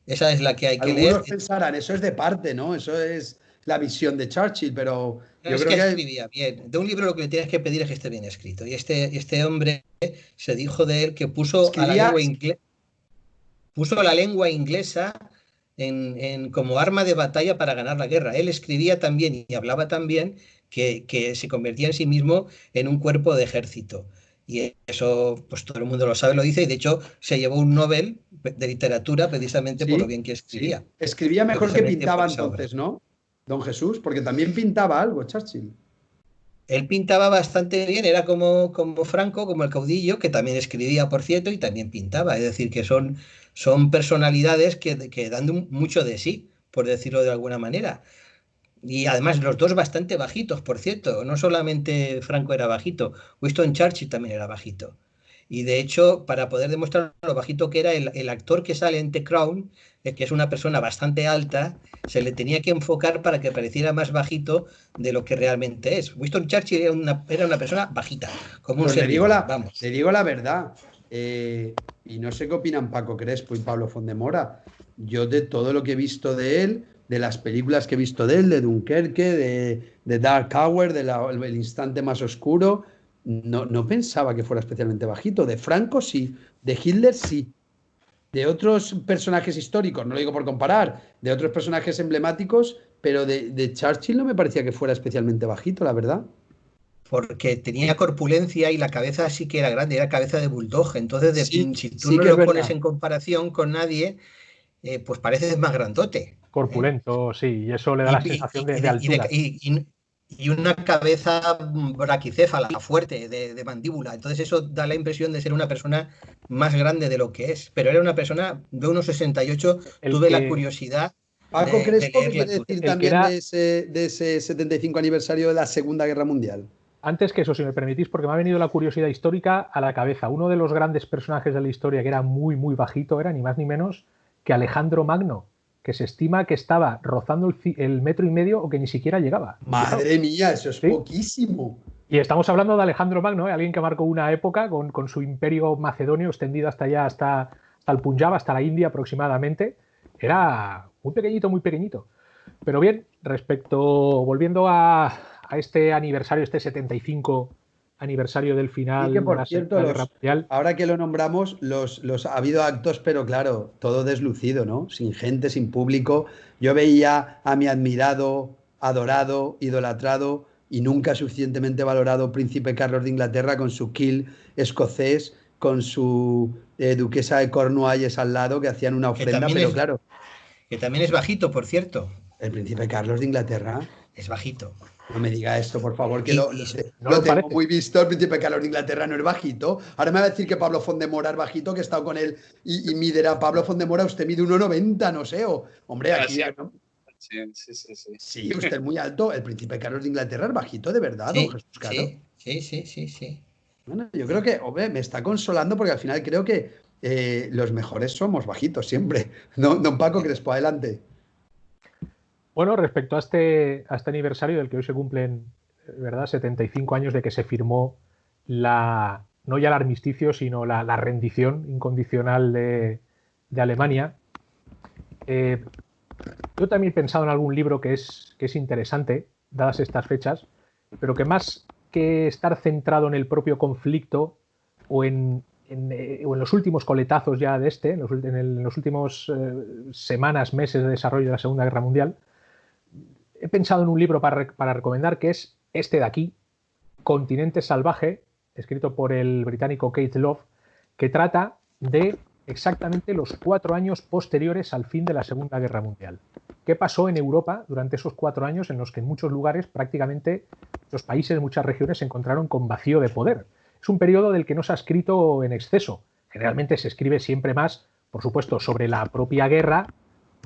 Esa es la que hay que leer. Algunos pensarán, eso es de parte, ¿no? Eso es la visión de Churchill, pero No, yo es creo que que... escribía bien. De un libro lo que le tienes que pedir es que esté bien escrito. Y este hombre se dijo de él que puso a la lengua puso la lengua inglesa como arma de batalla para ganar la guerra. Él escribía también y hablaba tan bien que se convertía en sí mismo en un cuerpo de ejército. Y eso, pues todo el mundo lo sabe, lo dice, y de hecho se llevó un Nobel de literatura precisamente por lo bien que escribía. Sí. Escribía mejor que pintaba por esa obra. entonces, ¿no? Don Jesús, porque también pintaba algo, Churchill. Él pintaba bastante bien, era como Franco, como el caudillo, que también escribía, por cierto, y también pintaba. Es decir, que son personalidades que dan mucho de sí, por decirlo de alguna manera. Y además los dos bastante bajitos, por cierto. No solamente Franco era bajito, Winston Churchill también era bajito. Y de hecho, para poder demostrar lo bajito que era el actor que sale en The Crown, que es una persona bastante alta, se le tenía que enfocar para que pareciera más bajito de lo que realmente es. Winston Churchill era una persona bajita, como Pues un servidor, vamos. le digo la verdad, y no sé qué opinan Paco Crespo y Pablo Fondemora. Yo de todo lo que he visto de él, de las películas que he visto de él, de Dunkerque, de Dark Hour, el instante más oscuro, no pensaba que fuera especialmente bajito. De Franco sí, de Hitler sí. De otros personajes históricos, no lo digo por comparar, de otros personajes emblemáticos, pero de Churchill no me parecía que fuera especialmente bajito, la verdad. porque tenía corpulencia y la cabeza sí que era grande, era cabeza de bulldog. Entonces, Sí, si tú sí no que es lo pones verdad. en comparación con nadie, pues pareces más grandote. ¿Eh? Corpulento, sí, y eso le da Y, la sensación de altura. y una cabeza braquicéfala, fuerte, de mandíbula. Entonces eso da la impresión de ser una persona más grande de lo que es. Pero era una persona de unos 68. El Tuve la que, curiosidad Paco de Crespo, ¿qué leer la quiere tuya. decir el que también era, de ese 75 aniversario de la Segunda Guerra Mundial? antes que eso, si me permitís, porque me ha venido la curiosidad histórica a la cabeza. Uno de los grandes personajes de la historia que era muy, muy bajito era ni más ni menos que Alejandro Magno, que se estima que estaba rozando el metro y medio o que ni siquiera llegaba. Fijaos, Madre mía, eso es ¿sí? poquísimo. Y estamos hablando de Alejandro Magno, ¿eh? Alguien que marcó una época con su imperio macedonio extendido hasta allá, hasta el Punjab, hasta la India aproximadamente. Era muy pequeñito, muy pequeñito. Pero bien, volviendo a este aniversario, este 75 aniversario del Y que, final de por la cierto, Segunda Guerra Mundial, ahora que lo nombramos, ha habido actos, pero claro, todo deslucido, ¿no? Sin gente, sin público. Yo veía a mi admirado, adorado, idolatrado y nunca suficientemente valorado príncipe Carlos de Inglaterra con su kilt escocés, con su duquesa de Cornualles al lado, que hacían una Que ofrenda, también pero es, claro, que también es bajito, por cierto. el príncipe Carlos de Inglaterra. Es bajito. No me diga esto, por favor, que Y, y- no lo lo tengo parece. muy visto. El príncipe Carlos de Inglaterra no es bajito. Ahora me va a decir que Pablo Fondemora es bajito, que he estado con él y miderá Pablo Fondemora, usted mide 1,90, no sé. Hombre, aquí. Así, ¿No? sí, sí, sí, sí. Sí, usted es muy alto. El príncipe Carlos de Inglaterra es bajito, de verdad, don sí, Jesús Carlos. sí, sí, sí, sí, sí. Bueno, yo creo que, hombre, me está consolando porque al final creo que los mejores somos bajitos siempre. No, don Paco Crespo, adelante. Bueno, respecto a este aniversario del que hoy se cumplen, ¿verdad?, 75 años de que se firmó no ya el armisticio, sino la rendición incondicional de Alemania. Eh, yo también he pensado en algún libro que es interesante, dadas estas fechas, pero que más que estar centrado en el propio conflicto o o en los últimos coletazos ya de en los últimos semanas, meses de desarrollo de la Segunda Guerra Mundial, he pensado en un libro para recomendar que es este de aquí, Continente Salvaje, escrito por el británico Kate Love, que trata de exactamente los 4 años posteriores al fin de la Segunda Guerra Mundial. ¿Qué pasó en Europa durante esos 4 años en los que en muchos lugares, prácticamente muchos países, muchas regiones se encontraron con vacío de poder? Es un periodo del que no se ha escrito en exceso. Generalmente se escribe siempre más, por supuesto, sobre la propia guerra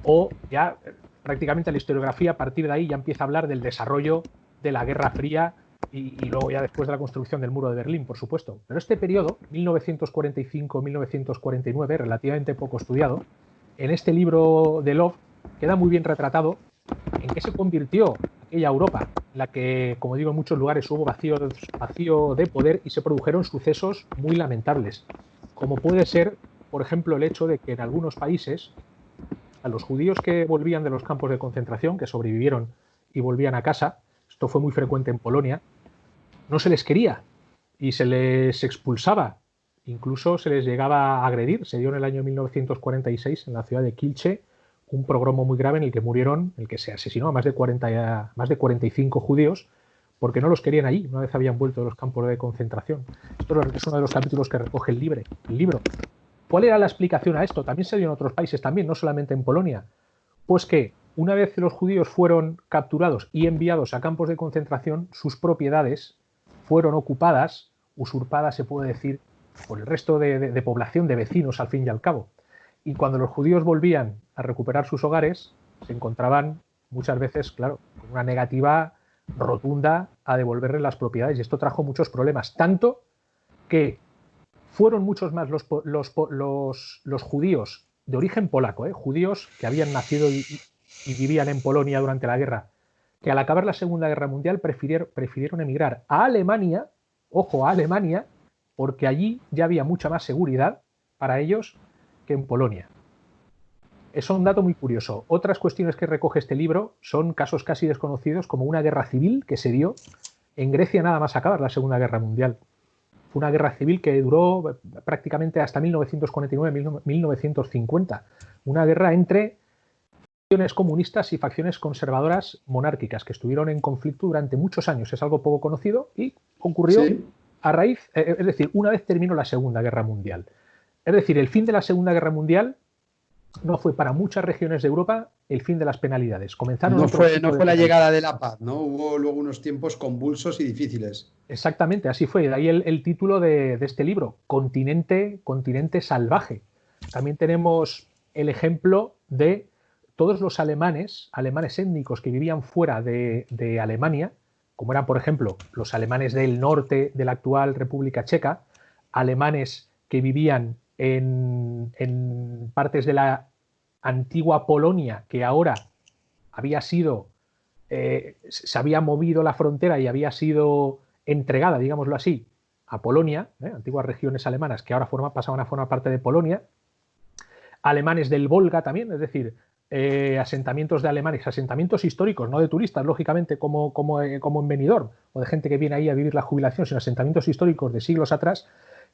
o ya prácticamente la historiografía a partir de ahí ya empieza a hablar del desarrollo de la Guerra Fría y luego ya después de la construcción del muro de Berlín, por supuesto. Pero este periodo, 1945-1949, relativamente poco estudiado, en este libro de Love queda muy bien retratado en qué se convirtió aquella Europa, en la que, como digo, en muchos lugares hubo vacío de poder y se produjeron sucesos muy lamentables, como puede ser, por ejemplo, el hecho de que en algunos países a los judíos que volvían de los campos de concentración, que sobrevivieron y volvían a casa, esto fue muy frecuente en Polonia, no se les quería y se les expulsaba, incluso se les llegaba a agredir. Se dio en el año 1946 en la ciudad de Kielce un pogromo muy grave en el que murieron, en el que se asesinó a más de 45 judíos porque no los querían allí, una vez habían vuelto de los campos de concentración. Esto es uno de los capítulos que recoge el libro. ¿Cuál era la explicación a esto? También se dio en otros países, también, no solamente en Polonia. Pues que una vez los judíos fueron capturados y enviados a campos de concentración, sus propiedades fueron ocupadas, usurpadas, se puede decir, por el resto de población, de vecinos, al fin y al cabo. Y cuando los judíos volvían a recuperar sus hogares, se encontraban muchas veces, claro, con una negativa rotunda a devolverles las propiedades. Y esto trajo muchos problemas, tanto que fueron muchos más los judíos de origen polaco, judíos que habían nacido y vivían en Polonia durante la guerra, que al acabar la Segunda Guerra Mundial prefirieron emigrar a Alemania, ojo, a Alemania, porque allí ya había mucha más seguridad para ellos que en Polonia. Es un dato muy curioso. Otras cuestiones que recoge este libro son casos casi desconocidos, como una guerra civil que se dio en Grecia nada más acabar la Segunda Guerra Mundial. Fue una guerra civil que duró prácticamente hasta 1949-1950. Una guerra entre facciones comunistas y facciones conservadoras monárquicas que estuvieron en conflicto durante muchos años. Es algo poco conocido y ocurrió Sí. a raíz, es decir, una vez terminó la Segunda Guerra Mundial. Es decir, el fin de la Segunda Guerra Mundial no fue para muchas regiones de Europa el fin de las penalidades. Comenzaron No otros fue, tipos no de fue la penalidades. llegada de la paz, ¿no? Hubo luego unos tiempos convulsos y difíciles. Exactamente, así fue. De ahí el título de este libro, Continente salvaje. También tenemos el ejemplo de todos los alemanes étnicos que vivían fuera de Alemania, como eran, por ejemplo, los alemanes del norte de la actual República Checa, alemanes que vivían en partes de la antigua Polonia, que ahora había sido, se había movido la frontera y había sido entregada, digámoslo así, a Polonia, antiguas regiones alemanas que ahora pasaban a formar parte de Polonia, alemanes del Volga también, es decir, asentamientos de alemanes, asentamientos históricos, no de turistas, lógicamente, como en Benidorm, o de gente que viene ahí a vivir la jubilación, sino asentamientos históricos de siglos atrás,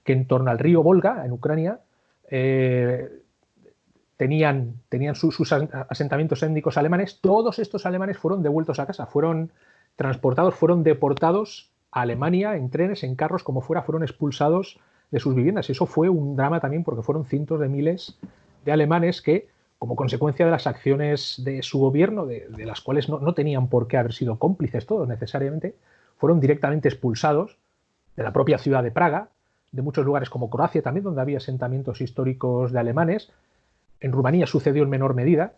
que en torno al río Volga, en Ucrania, tenían sus asentamientos étnicos alemanes. Todos estos alemanes fueron devueltos a casa, fueron transportados, fueron deportados a Alemania en trenes, en carros, como fuera, fueron expulsados de sus viviendas. Y eso fue un drama también porque fueron cientos de miles de alemanes que, como consecuencia de las acciones de su gobierno, de las cuales no tenían por qué haber sido cómplices todos necesariamente, fueron directamente expulsados de la propia ciudad de Praga, de muchos lugares como Croacia también, donde había asentamientos históricos de alemanes. En Rumanía sucedió en menor medida,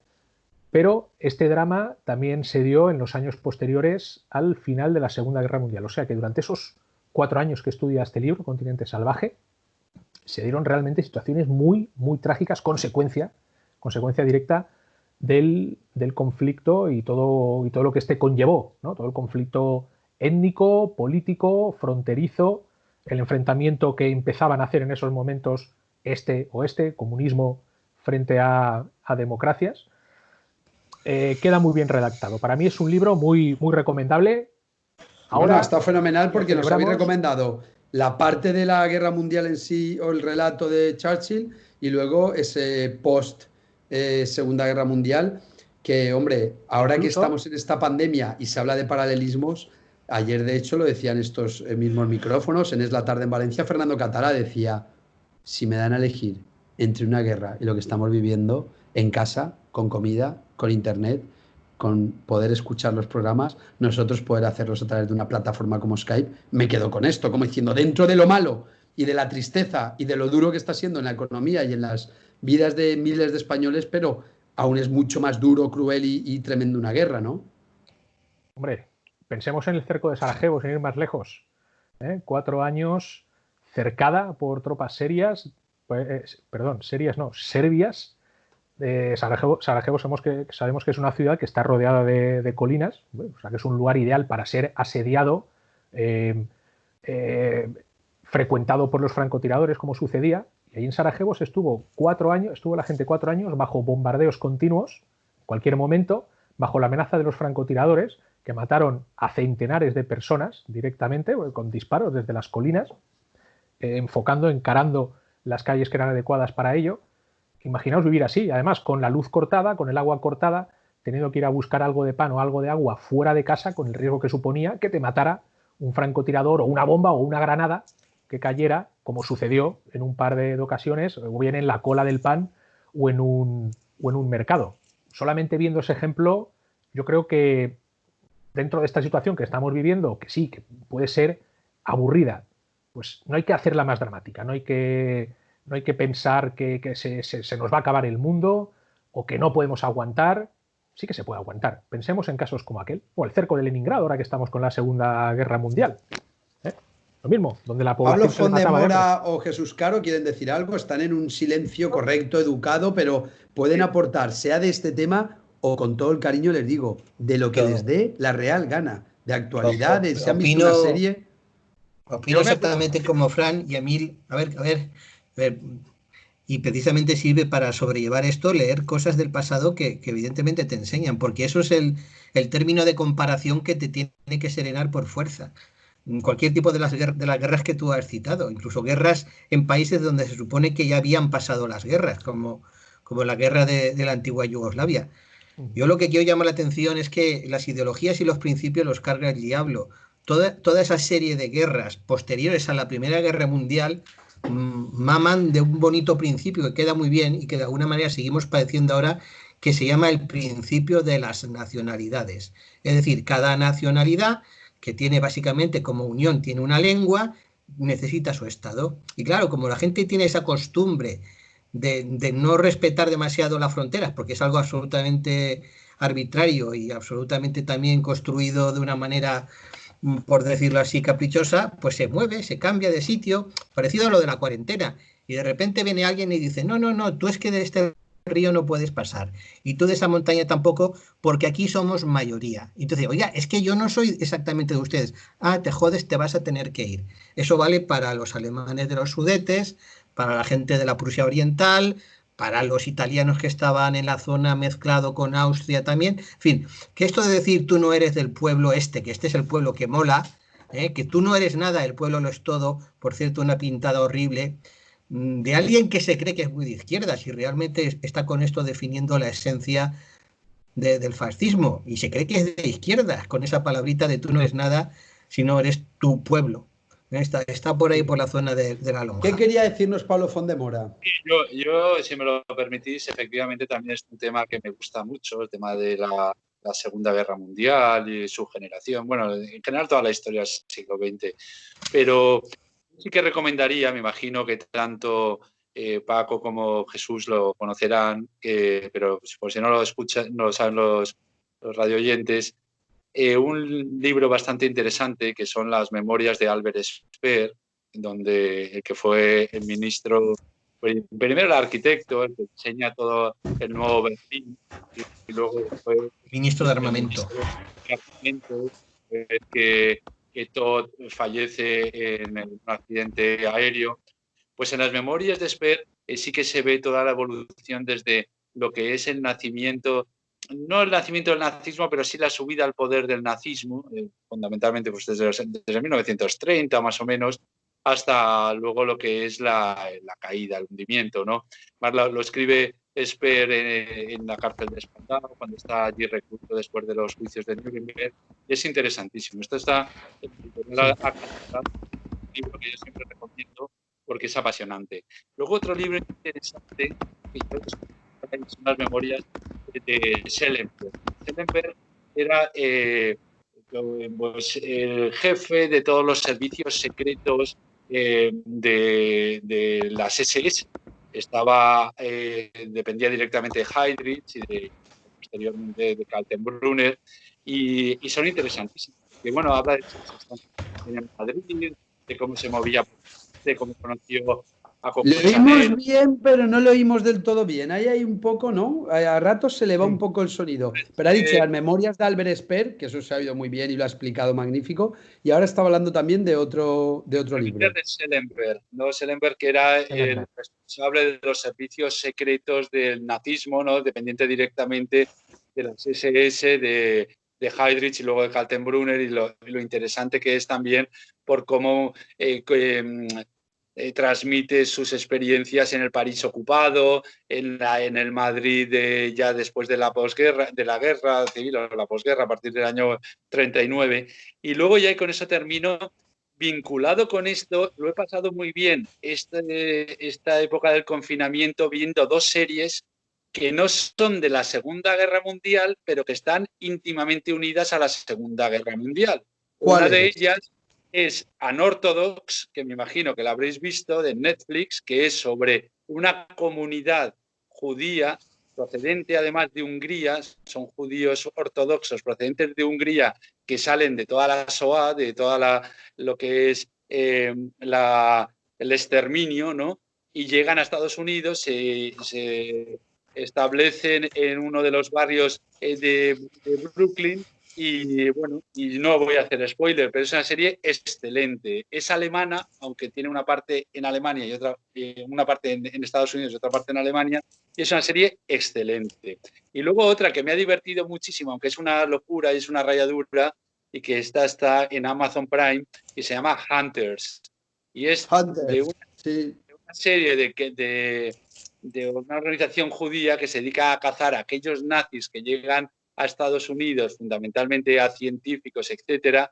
pero este drama también se dio en los años posteriores al final de la Segunda Guerra Mundial. O sea que durante esos 4 años que estudia este libro, Continente Salvaje, se dieron realmente situaciones muy, muy trágicas, consecuencia directa del conflicto y todo lo que este conllevó, ¿no? Todo el conflicto étnico, político, fronterizo, el enfrentamiento que empezaban a hacer en esos momentos este-oeste, comunismo frente a democracias. Queda muy bien redactado. Para mí es un libro muy, muy recomendable. Ahora Ahora está fenomenal porque nos habéis celebramos recomendado la parte de la guerra mundial en sí o el relato de Churchill y luego ese post Segunda Guerra Mundial que, hombre, ahora que incluso estamos en esta pandemia y se habla de paralelismos, ayer de hecho lo decían estos mismos micrófonos, en Es la tarde en Valencia, Fernando Catalá decía, si me dan a elegir entre una guerra y lo que estamos viviendo en casa, con comida, con internet, con poder escuchar los programas, nosotros poder hacerlos a través de una plataforma como Skype, me quedo con esto, como diciendo, dentro de lo malo y de la tristeza y de lo duro que está siendo en la economía y en las vidas de miles de españoles, pero aún es mucho más duro, cruel y tremendo una guerra, ¿no? Hombre, pensemos en el cerco de Sarajevo, sin ir más lejos. 4 años cercada por tropas serias, serias no, serbias. Sarajevo sabemos que es una ciudad que está rodeada de colinas, bueno, o sea que es un lugar ideal para ser asediado, frecuentado por los francotiradores, como sucedía. Y ahí en Sarajevo estuvo la gente 4 años bajo bombardeos continuos, en cualquier momento, bajo la amenaza de los francotiradores, que mataron a centenares de personas directamente, con disparos desde las colinas, encarando las calles que eran adecuadas para ello. Imaginaos vivir así, además con la luz cortada, con el agua cortada, teniendo que ir a buscar algo de pan o algo de agua fuera de casa, con el riesgo que suponía que te matara un francotirador o una bomba o una granada que cayera, como sucedió en un par de ocasiones, o bien en la cola del pan o en un mercado. Solamente viendo ese ejemplo, yo creo que dentro de esta situación que estamos viviendo, que sí, que puede ser aburrida, pues no hay que hacerla más dramática, no hay que pensar que se nos va a acabar el mundo o que no podemos aguantar. Sí que se puede aguantar. Pensemos en casos como aquel, o el cerco de Leningrado, ahora que estamos con la Segunda Guerra Mundial. Lo mismo, donde la población Pablo se le mataba de hambre. Fondemora o Jesús Caro quieren decir algo, están en un silencio correcto, educado, pero pueden aportar, sea de este tema o con todo el cariño les digo, de lo que les dé la real gana, de actualidad, de si han visto una serie. Opino exactamente como Fran y Emil. A ver, y precisamente sirve para sobrellevar esto, leer cosas del pasado que evidentemente te enseñan, porque eso es el término de comparación que te tiene que serenar por fuerza. Cualquier tipo de las guerras que tú has citado, incluso guerras en países donde se supone que ya habían pasado las guerras, como la guerra de la antigua Yugoslavia. Yo lo que quiero llamar la atención es que las ideologías y los principios los carga el diablo. toda esa serie de guerras posteriores a la Primera Guerra Mundial maman de un bonito principio que queda muy bien y que de alguna manera seguimos padeciendo ahora, que se llama el principio de las nacionalidades. Es decir, cada nacionalidad, que tiene básicamente como unión, tiene una lengua, necesita su Estado. Y claro, como la gente tiene esa costumbre de no respetar demasiado las fronteras, porque es algo absolutamente arbitrario y absolutamente también construido de una manera, por decirlo así, caprichosa, pues se mueve, se cambia de sitio, parecido a lo de la cuarentena. Y de repente viene alguien y dice, no, no, no, tú es que de este río no puedes pasar y tú de esa montaña tampoco, porque aquí somos mayoría. Entonces, oiga, es que yo no soy exactamente de ustedes. Ah, te jodes, te vas a tener que ir. Eso vale para los alemanes de los Sudetes, para la gente de la Prusia Oriental, para los italianos que estaban en la zona mezclado con Austria también. En fin, que esto de decir tú no eres del pueblo este, que este es el pueblo que mola, que tú no eres nada, el pueblo lo es todo, por cierto, una pintada horrible, de alguien que se cree que es muy de izquierdas y realmente está con esto definiendo la esencia del fascismo y se cree que es de izquierdas con esa palabrita de tú no eres nada si no eres tu pueblo. Está por ahí por la zona de la ¿Qué lonja. quería decirnos Pablo Fondemora? Yo, si me lo permitís, efectivamente también es un tema que me gusta mucho, el tema de la Segunda Guerra Mundial y su generación, bueno, en general toda la historia del siglo XX, pero sí que recomendaría, me imagino que tanto Paco como Jesús lo conocerán, pero por si no lo escuchan, no lo saben los radioyentes, un libro bastante interesante que son las memorias de Albert Speer, donde el que fue el ministro, primero el arquitecto, el que diseña todo el nuevo Berlín, y luego fue Ministro de el Armamento. ministro de Armamento, que Todd fallece en un accidente aéreo. Pues en las memorias de Speer sí que se ve toda la evolución desde lo que es el nacimiento, no el nacimiento del nazismo, pero sí la subida al poder del nazismo, fundamentalmente pues desde 1930 más o menos, hasta luego lo que es la caída, el hundimiento, ¿no? Más lo escribe Speer en la cárcel de Spandau, cuando está allí recluido después de los juicios de Nuremberg, y es interesantísimo. Esto está en un libro que yo siempre recomiendo porque es apasionante. Luego otro libro interesante que yo son las memorias de Schellenberg. Schellenberg era pues, el jefe de todos los servicios secretos de las SS. Dependía directamente de Heydrich y posteriormente de Kaltenbrunner, y son interesantísimos. Que bueno, habla de en Madrid, de cómo se movía, de cómo conoció a Coco Lo Chanel. oímos bien, pero no lo oímos del todo bien. Ahí hay un poco, ¿no? A ratos se le va un poco el sonido. Pero ha dicho las memorias de Albert Speer, que eso se ha oído muy bien y lo ha explicado magnífico. Y ahora estaba hablando también de otro libro. De Schellenberg, ¿no? Schellenberg, que era el responsable de los servicios secretos del nazismo, ¿no? Dependiente directamente de las SS, de Heydrich y luego de Kaltenbrunner, y lo interesante que es también por cómo transmite sus experiencias en el París ocupado, en el Madrid ya después de la posguerra, de la guerra civil o la posguerra a partir del año 39. Y luego ya con eso termino. Vinculado con esto, lo he pasado muy bien esta época del confinamiento viendo dos series que no son de la Segunda Guerra Mundial, pero que están íntimamente unidas a la Segunda Guerra Mundial. Una de ellas es Unorthodox, que me imagino que la habréis visto, de Netflix, que es sobre una comunidad judía procedente además de Hungría, son judíos ortodoxos procedentes de Hungría que salen de toda la SOA, de toda lo que es el exterminio, ¿no? Y llegan a Estados Unidos, se establecen en uno de los barrios de Brooklyn. Y bueno, y no voy a hacer spoiler, pero es una serie excelente. Es alemana, aunque tiene una parte en Alemania y otra, una parte en Estados Unidos y otra parte en Alemania, y es una serie excelente. Y luego otra que me ha divertido muchísimo, aunque es una locura y es una rayadura, y que está en Amazon Prime, y se llama Hunters. Y es de una serie de una organización judía que se dedica a cazar a aquellos nazis que llegan a Estados Unidos, fundamentalmente a científicos, etcétera,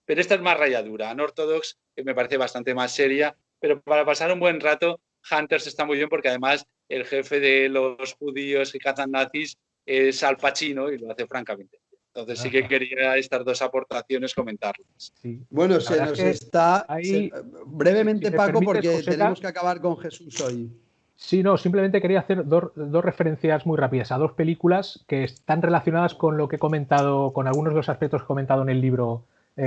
pero esta es más rayadura. Unorthodox me parece bastante más seria, pero para pasar un buen rato, Hunters está muy bien porque además el jefe de los judíos que cazan nazis es Al Pacino y lo hace francamente bien. Entonces sí que quería estas dos aportaciones comentarlas. Sí. Bueno, se nos está... Ahí, brevemente, si Paco, permites, porque Joseta, tenemos que acabar con Jesús hoy. Sí, no, simplemente quería hacer dos referencias muy rápidas a dos películas que están relacionadas con lo que he comentado, con algunos de los aspectos que he comentado en el libro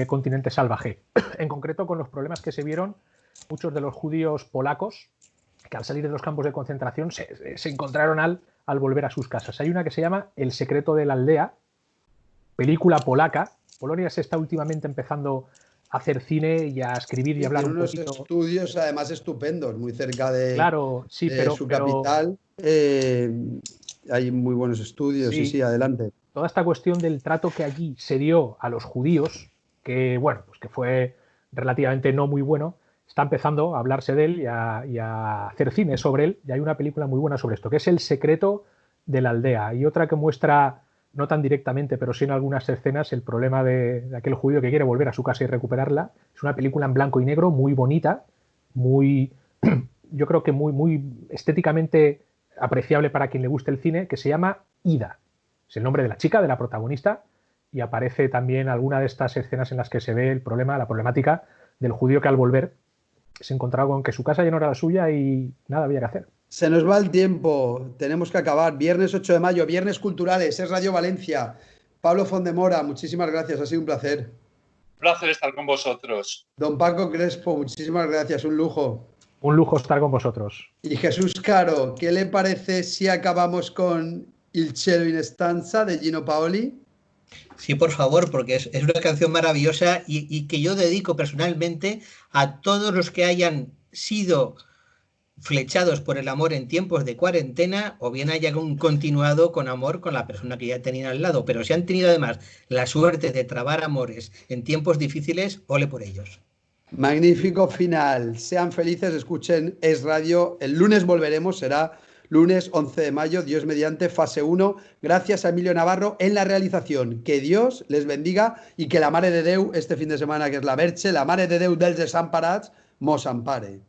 Continente Salvaje. En concreto, con los problemas que se vieron muchos de los judíos polacos que al salir de los campos de concentración se encontraron al volver a sus casas. Hay una que se llama El secreto de la aldea, película polaca. Polonia se está últimamente empezando a hacer cine y a escribir y hablar un poquito. Unos estudios además estupendos, muy cerca de, claro, sí, de su capital. Hay muy buenos estudios, sí, adelante. Toda esta cuestión del trato que allí se dio a los judíos, que bueno, pues que fue relativamente no muy bueno, está empezando a hablarse de él y a hacer cine sobre él, y hay una película muy buena sobre esto, que es El secreto de la aldea, y otra que muestra, no tan directamente, pero sí en algunas escenas, el problema de aquel judío que quiere volver a su casa y recuperarla. Es una película en blanco y negro, muy bonita, muy, yo creo que muy estéticamente apreciable para quien le guste el cine, que se llama Ida. Es el nombre de la chica, de la protagonista, y aparece también alguna de estas escenas en las que se ve el problema, la problemática del judío que al volver se encontraba con que su casa ya no era la suya y nada había que hacer. Se nos va el tiempo, tenemos que acabar. Viernes 8 de mayo, Viernes Culturales, es Radio Valencia. Pablo Fondemora, muchísimas gracias, ha sido un placer. Un placer estar con vosotros. Don Paco Crespo, muchísimas gracias, un lujo. Un lujo estar con vosotros. Y Jesús Caro, ¿qué le parece si acabamos con Il cielo in stanza de Gino Paoli? Sí, por favor, porque es una canción maravillosa y que yo dedico personalmente a todos los que hayan sido flechados por el amor en tiempos de cuarentena o bien hayan continuado con amor con la persona que ya tenían al lado, pero si han tenido además la suerte de trabar amores en tiempos difíciles, ole por ellos. Magnífico final. Sean felices, escuchen Es Radio. El lunes volveremos, será lunes 11 de mayo, Dios mediante, fase 1. Gracias a Emilio Navarro en la realización. Que Dios les bendiga y que la Mare de Déu, este fin de semana que es la Verche, la Mare de Déu dels Desamparats, mos ampare.